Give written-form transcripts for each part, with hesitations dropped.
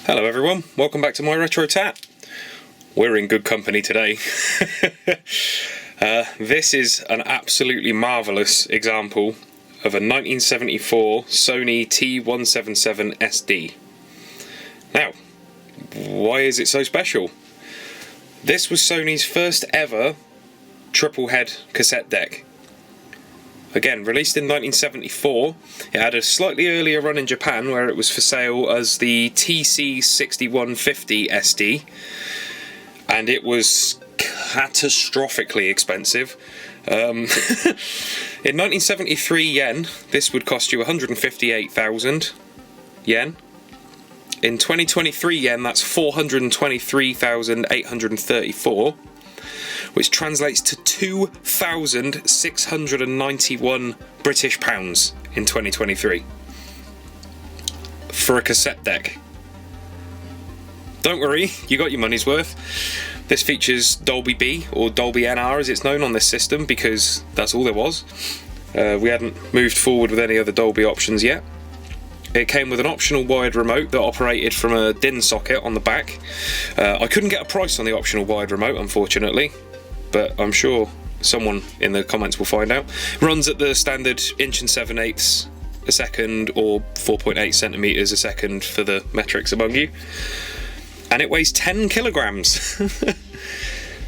Hello everyone, welcome back to MyRetroTat. We're in good company today. This is an absolutely marvellous example of a 1974 Sony TC177SD. Now, why is it so special? This was Sony's first ever triple head cassette deck. Again, released in 1974, it had a slightly earlier run in Japan where it was for sale as the TC177SD, and it was catastrophically expensive. In 1973 yen, this would cost you 158,000 yen. In 2023 yen, that's 423,834. which translates to 2,691 British pounds in 2023 for a cassette deck. Don't worry, you got your money's worth. This features Dolby B, or Dolby NR as it's known on this system, because that's all there was. We hadn't moved forward with any other Dolby options yet. It came with an optional wired remote that operated from a DIN socket on the back. I couldn't get a price on the optional wired remote, unfortunately, but I'm sure someone in the comments will find out. It runs at the standard 1 7/8 a second or 4.8 centimeters a second for the metrics among you, and it weighs 10 kilograms.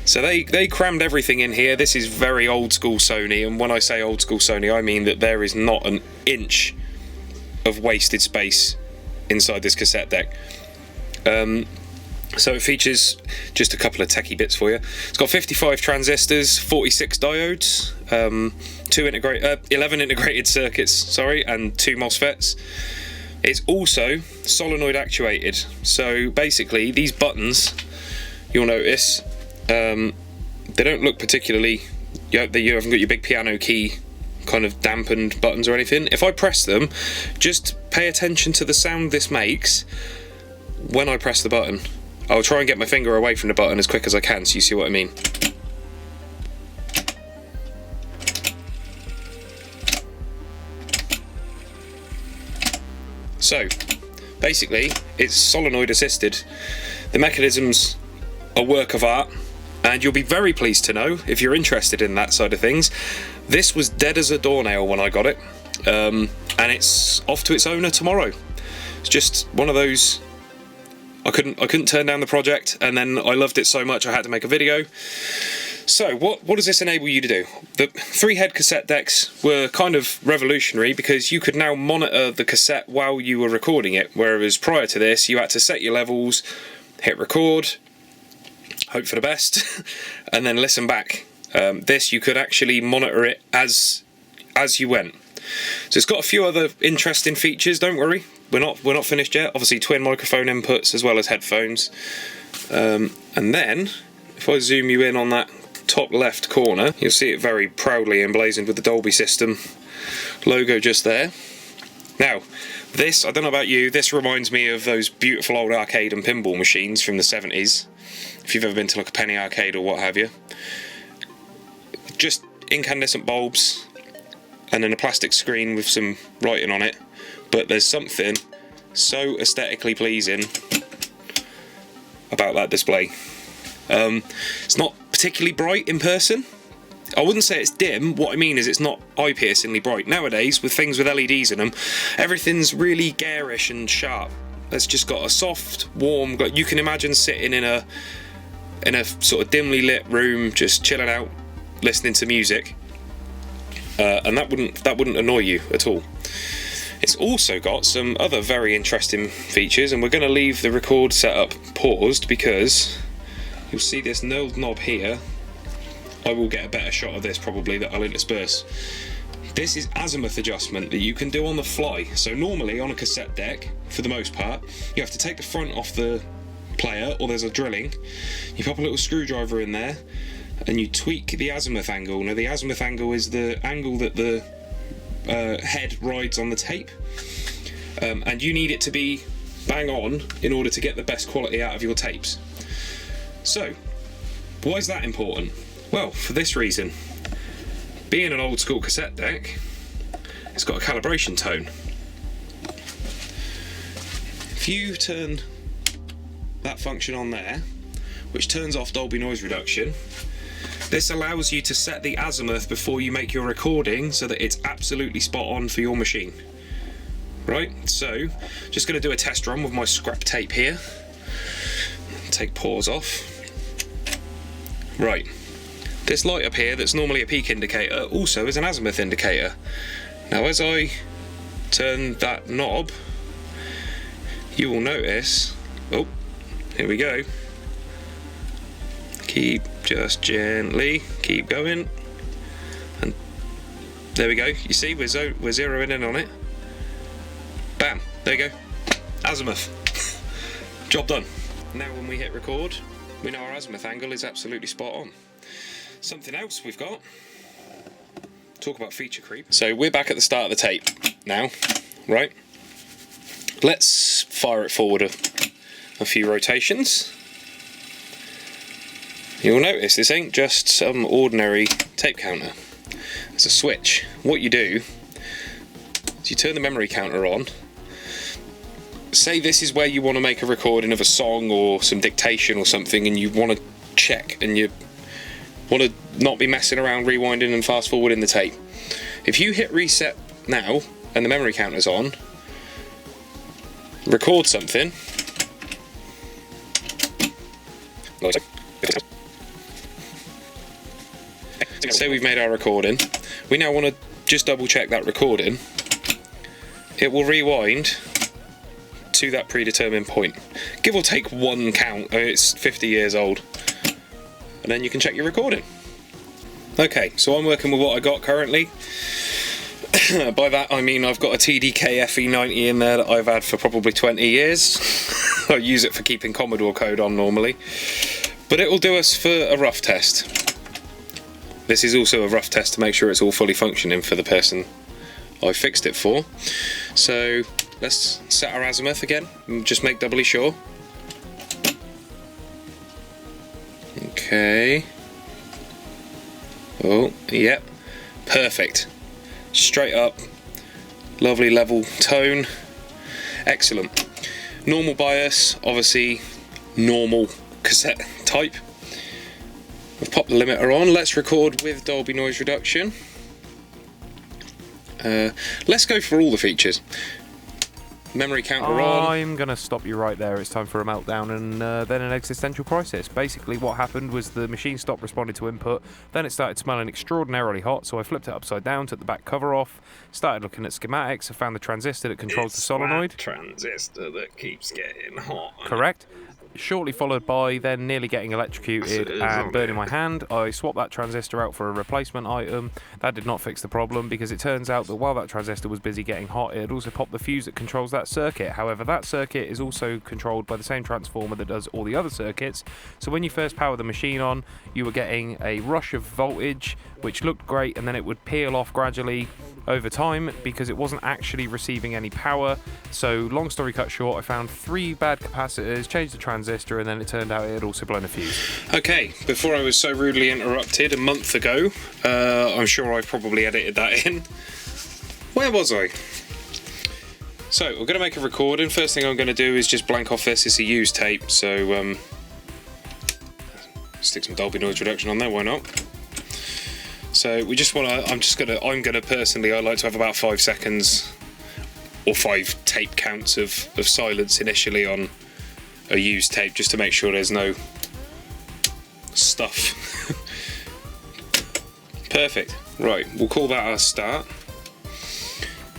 So they crammed everything in here. This is very old school Sony, and when I say old school Sony, I mean that there is not an inch of wasted space inside this cassette deck. So it features just a couple of techie bits for you. It's got 55 transistors, 46 diodes, 11 integrated circuits, and 2 MOSFETs. It's also solenoid actuated. So basically, these buttons, you'll notice, they don't look particularly. You haven't got your big piano key kind of dampened buttons or anything. If I press them, just pay attention to the sound this makes when I press the button. I'll try and get my finger away from the button as quick as I can so you see what I mean. So, basically, it's solenoid assisted. The mechanism's a work of art, and you'll be very pleased to know, if you're interested in that side of things, this was dead as a doornail when I got it, and it's off to its owner tomorrow. It's just one of those. I couldn't turn down the project, and then I loved it so much I had to make a video. So what does this enable you to do? The 3-head cassette decks were kind of revolutionary because you could now monitor the cassette while you were recording it, whereas prior to this you had to set your levels, hit record, hope for the best, and then listen back. This, you could actually monitor it as you went. So it's got a few other interesting features. Don't worry, we're not finished yet. Obviously, twin microphone inputs as well as headphones. And then, if I zoom you in on that top left corner, you'll see it very proudly emblazoned with the Dolby system logo just there. Now, this, I don't know about you, this reminds me of those beautiful old arcade and pinball machines from the 70s. If you've ever been to like a penny arcade or what have you. Just incandescent bulbs and then a plastic screen with some writing on it, but there's something so aesthetically pleasing about that display. It's not particularly bright in person. I wouldn't say it's dim. What I mean is it's not eye-piercingly bright. Nowadays, with things with LEDs in them, everything's really garish and sharp. It's just got a soft, warm. You can imagine sitting in a sort of dimly lit room, just chilling out, listening to music, and that wouldn't annoy you at all. It's also got some other very interesting features, and we're going to leave the record setup paused because you'll see this knurled knob here. I will get a better shot of this probably that I'll intersperse. This is azimuth adjustment that you can do on the fly. So normally on a cassette deck, for the most part, you have to take the front off the player, or there's a drilling. You pop a little screwdriver in there and you tweak the azimuth angle. Now the azimuth angle is the angle that the head rides on the tape, and you need it to be bang on in order to get the best quality out of your tapes. So why is that important? Well, for this reason. Being an old school cassette deck, it's got a calibration tone. If you turn that function on there, which turns off Dolby noise reduction. This allows you to set the azimuth before you make your recording so that it's absolutely spot on for your machine. Right, so just going to do a test run with my scrap tape here. Take pause off. Right, this light up here that's normally a peak indicator also is an azimuth indicator. Now as I turn that knob, you will notice, oh, here we go. Keep just gently, keep going, and there we go. You see, we're zeroing in on it. Bam, there you go, azimuth. Job done. Now when we hit record, we know our azimuth angle is absolutely spot on. Something else we've got, talk about feature creep. So we're back at the start of the tape now, right? Let's fire it forward a few rotations. You'll notice this ain't just some ordinary tape counter. It's a switch. What you do is you turn the memory counter on. Say this is where you want to make a recording of a song or some dictation or something, and you want to check and you want to not be messing around rewinding and fast forwarding the tape. If you hit reset now and the memory counter's on, record something. Say we've made our recording. We now want to just double check that recording. It will rewind to that predetermined point. Give or take one count. It's 50 years old. And then you can check your recording. Okay, so I'm working with what I got currently. By that I mean I've got a TDK FE90 in there that I've had for probably 20 years. I use it for keeping Commodore code on normally. But it will do us for a rough test. This is also a rough test to make sure it's all fully functioning for the person I fixed it for. So let's set our azimuth again and just make doubly sure. Okay. Oh, yep. Perfect. Straight up. Lovely level tone. Excellent. Normal bias, obviously normal cassette type. We've popped the limiter on. Let's record with Dolby noise reduction. Let's go for all the features. Memory counter on. I'm going to stop you right there. It's time for a meltdown and then an existential crisis. Basically what happened was the machine stopped responding to input, then it started smelling extraordinarily hot, so I flipped it upside down, took the back cover off, started looking at schematics, I found the transistor that controls the solenoid. Transistor that keeps getting hot. Correct. Shortly followed by then nearly getting electrocuted and burning my hand. I swapped that transistor out for a replacement item. That did not fix the problem because it turns out that while that transistor was busy getting hot, it had also popped the fuse that controls that circuit. However, that circuit is also controlled by the same transformer that does all the other circuits. So when you first power the machine on, you were getting a rush of voltage, which looked great, and then it would peel off gradually over time because it wasn't actually receiving any power. So long story cut short, I found 3 bad capacitors, changed the transistor, and then it turned out it had also blown a fuse. Okay, before I was so rudely interrupted a month ago, I'm sure I've probably edited that in. Where was I? So we're going to make a recording. First thing I'm going to do is just blank off this. It's a used tape, so stick some Dolby noise reduction on there, why not? So we just want to, I'm gonna personally, I like to have about 5 seconds or 5 tape counts of silence initially on a used tape, just to make sure there's no stuff. Perfect. Right, we'll call that our start.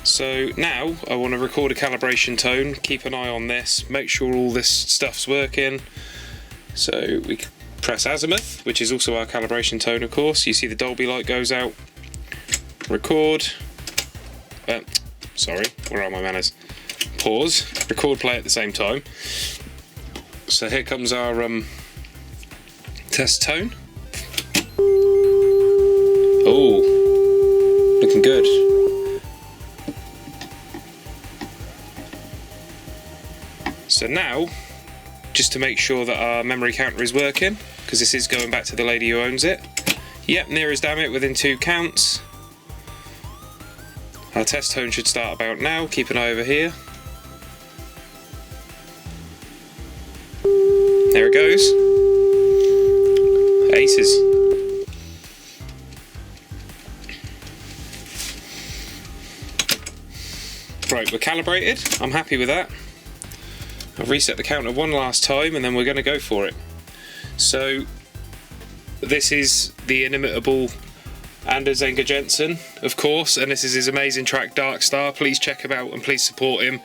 So now I want to record a calibration tone, keep an eye on this, make sure all this stuff's working. So we press azimuth, which is also our calibration tone, of course. You see the Dolby light goes out. Record. Sorry, where are my manners? Pause. Record, play at the same time. So here comes our test tone. Oh, looking good. So now, just to make sure that our memory counter is working, because this is going back to the lady who owns it. Yep, near as damn it, within 2 counts. Our test tone should start about now. Keep an eye over here. There it goes. Aces. Right, we're calibrated. I'm happy with that. I've reset the counter one last time and then we're going to go for it. So this is the inimitable Anders Enger Jensen, of course, and this is his amazing track Dark Star. Please check him out and please support him.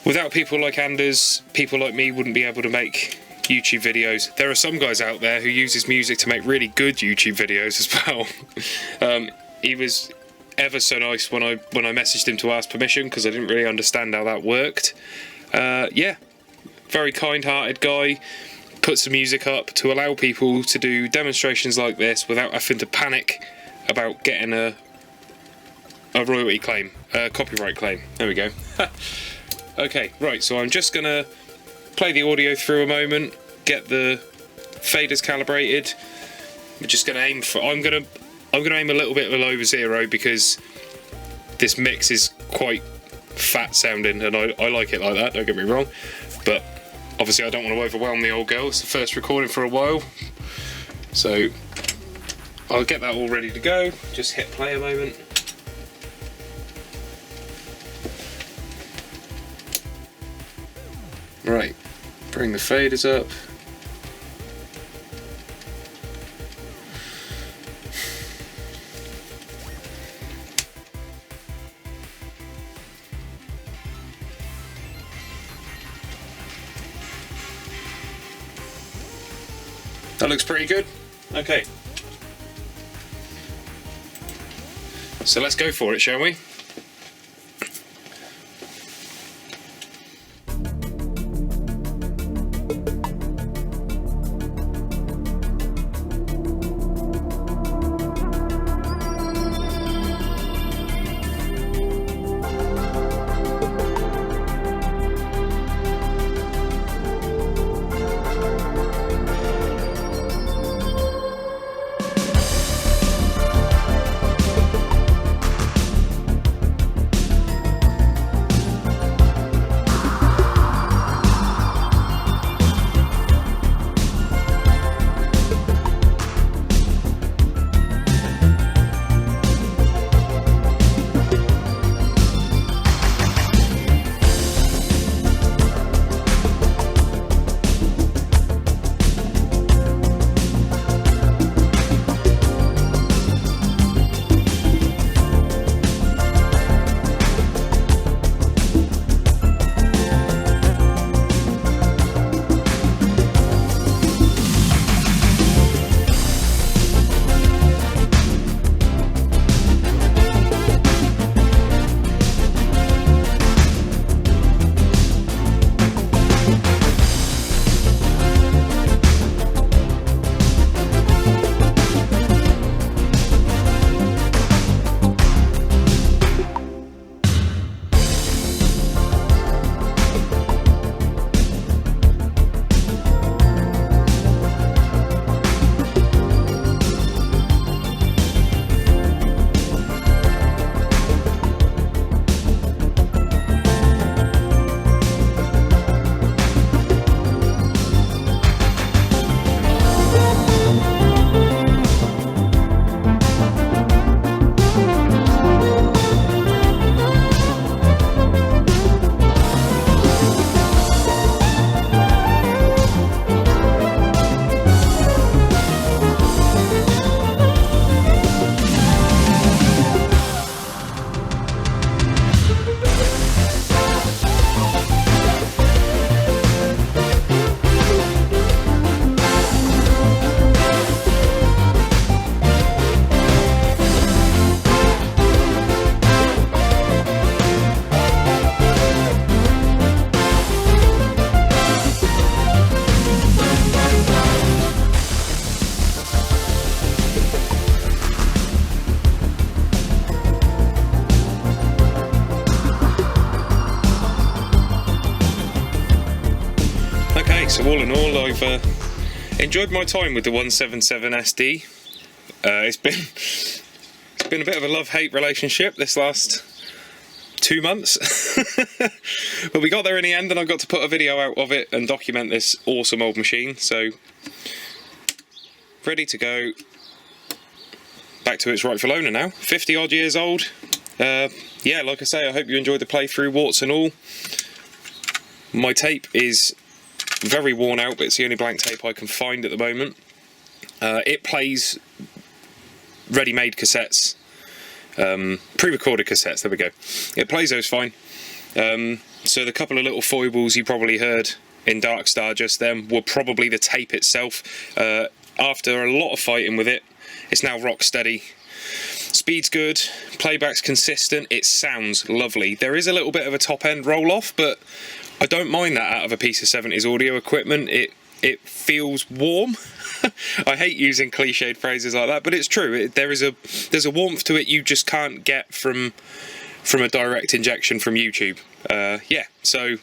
Without people like Anders, people like me wouldn't be able to make YouTube videos. There are some guys out there who use his music to make really good YouTube videos as well. He was ever so nice when I messaged him to ask permission, because I didn't really understand how that worked. Yeah, very kind-hearted guy. Put some music up to allow people to do demonstrations like this without having to panic about getting a royalty claim, a copyright claim. There we go. Okay, right, so I'm just gonna play the audio through a moment, get the faders calibrated. We're just gonna aim for, I'm gonna aim a little bit below zero because this mix is quite fat sounding and I like it like that, don't get me wrong, but obviously I don't want to overwhelm the old girl. It's the first recording for a while, so I'll get that all ready to go. Just hit play a moment. Right, bring the faders up. That looks pretty good. Okay. So let's go for it, shall we? So all in all, I've enjoyed my time with the 177SD. It's been a bit of a love-hate relationship this last 2 months. But we got there in the end, and I got to put a video out of it and document this awesome old machine. So ready to go back to its rightful owner now. 50 odd years old. Yeah, like I say, I hope you enjoyed the playthrough, warts and all. My tape is very worn out, but it's the only blank tape I can find at the moment. It plays ready-made cassettes, pre-recorded cassettes, there we go. It plays those fine. So the couple of little foibles you probably heard in Darkstar just then were probably the tape itself. After a lot of fighting with it, it's now rock steady. Speed's good, playback's consistent, it sounds lovely. There is a little bit of a top end roll off, but I don't mind that out of a piece of 70s audio equipment. It feels warm. I hate using cliched phrases like that, but it's true. There's a warmth to it you just can't get from a direct injection from YouTube. Yeah, so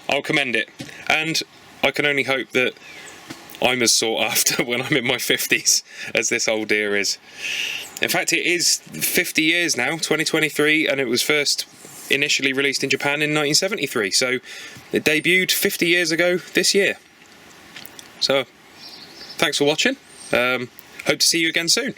I'll commend it, and I can only hope that I'm as sought after when I'm in my 50s as this old dear is. In fact, it is 50 years now, 2023, and it was first initially released in Japan in 1973, so it debuted 50 years ago this year. So thanks for watching. Hope to see you again soon.